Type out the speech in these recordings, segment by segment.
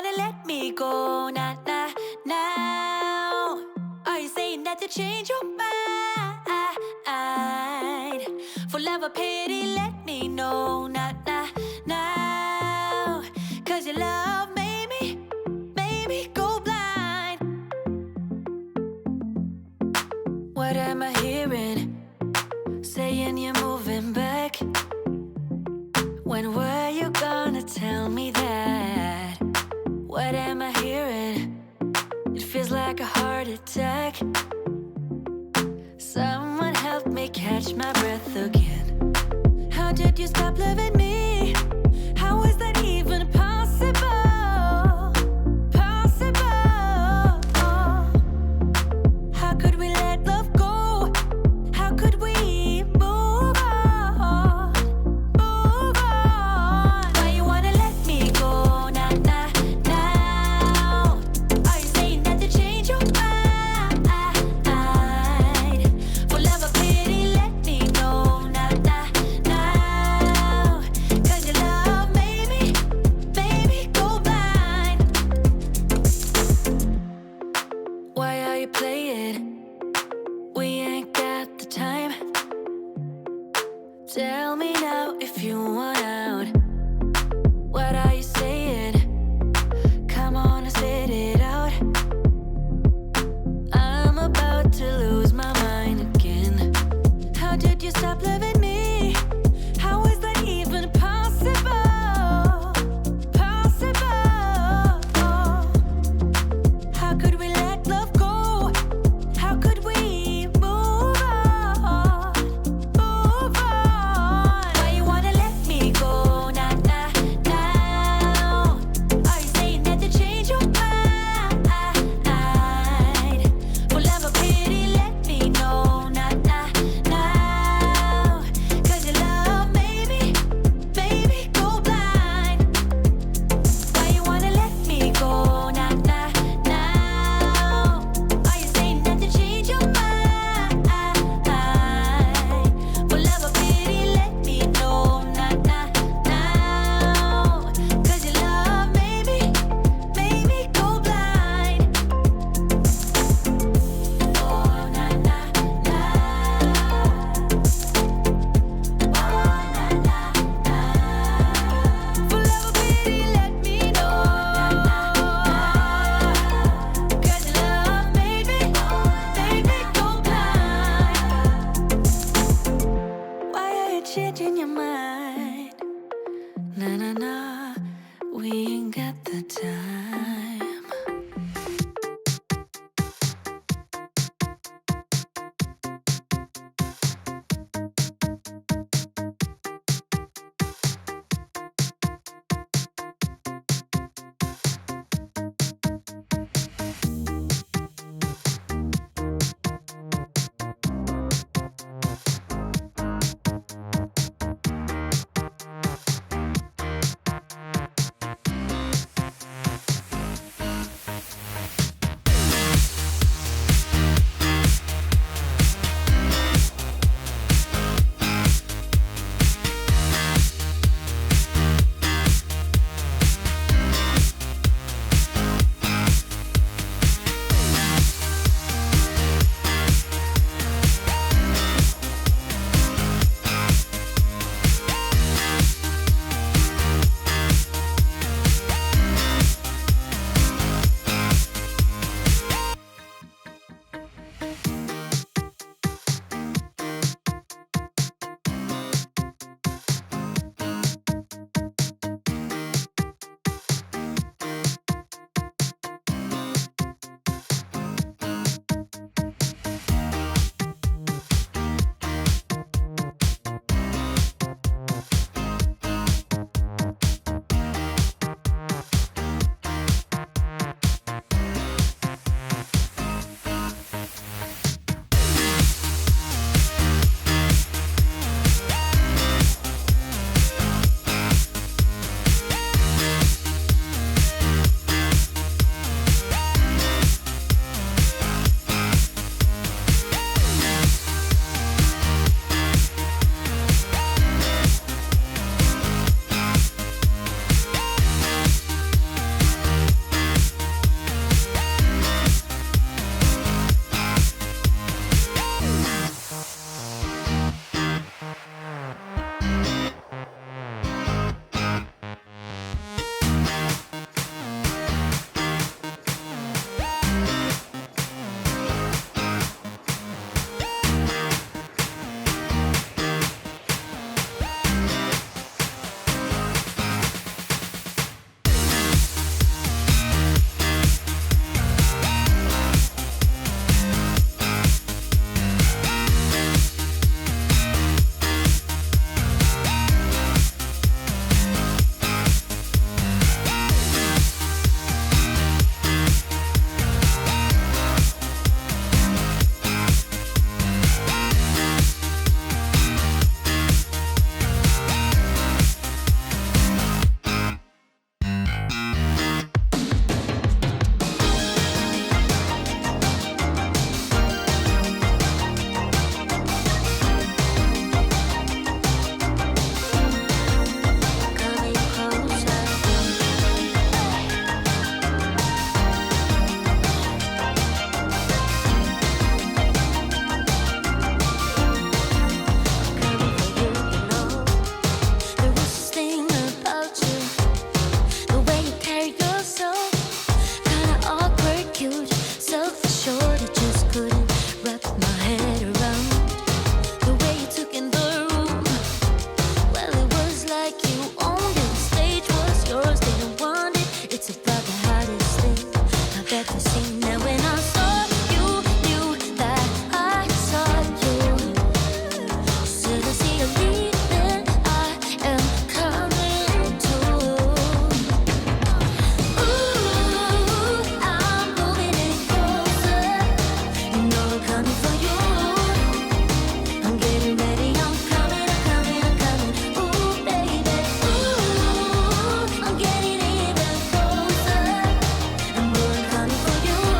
wanna let me go now, now, now? Are you saying that to change your mind? For love or pity, let me know now, now, now. 'Cause your love made me go blind. What am I hearing? Saying you're moving back. When were you gonna tell me that? What am I hearing? It feels like a heart attack. Someone help me catch my breath again. How did you stop loving me? How is that even possible? Possible. How could we let love go? How could we move on? Move on. Why you wanna let me go now, now, now? Are you saying that to change your mind? For love or pity, let me know now, now, now. 'Cause your love made me go blind. Why are you playing? We ain't got the time. Tell me now if you want out. What are you saying? Come on and spit it out. I'm about to lose my mind again. How did you stop loving me? How is that even possible? Possible. How could we let love go? How could we move on? Move on. Why you wanna let me go now, now, now? Are you saying that to change your mind? For love or pity, let me know now, now, now. 'Cause your love made me go blind. Why you wanna let me go now, now, now? Are you saying that to change your mind? For love or pity, let me know now, now, now. 'Cause your love made me go blind. Oh, na, na, na. Oh, na, na, na. For love or pity, let me know. 'Cause your love made me go blind. Why are you changing your mind? Na, na, na. We ain't got the time. never seen. Now when I saw you, knew that I saw you. Should I see you leaving? I am coming to. Ooh, I'm moving in closer. You know I'm coming for you. I'm getting ready, I'm coming, I'm coming, I'm coming. Ooh, baby, ooh, I'm getting even closer. And boy, I'm coming for you.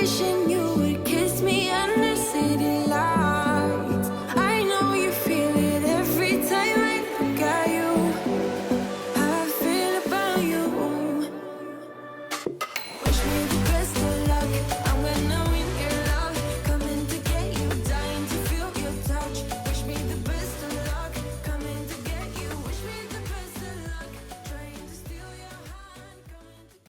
wishing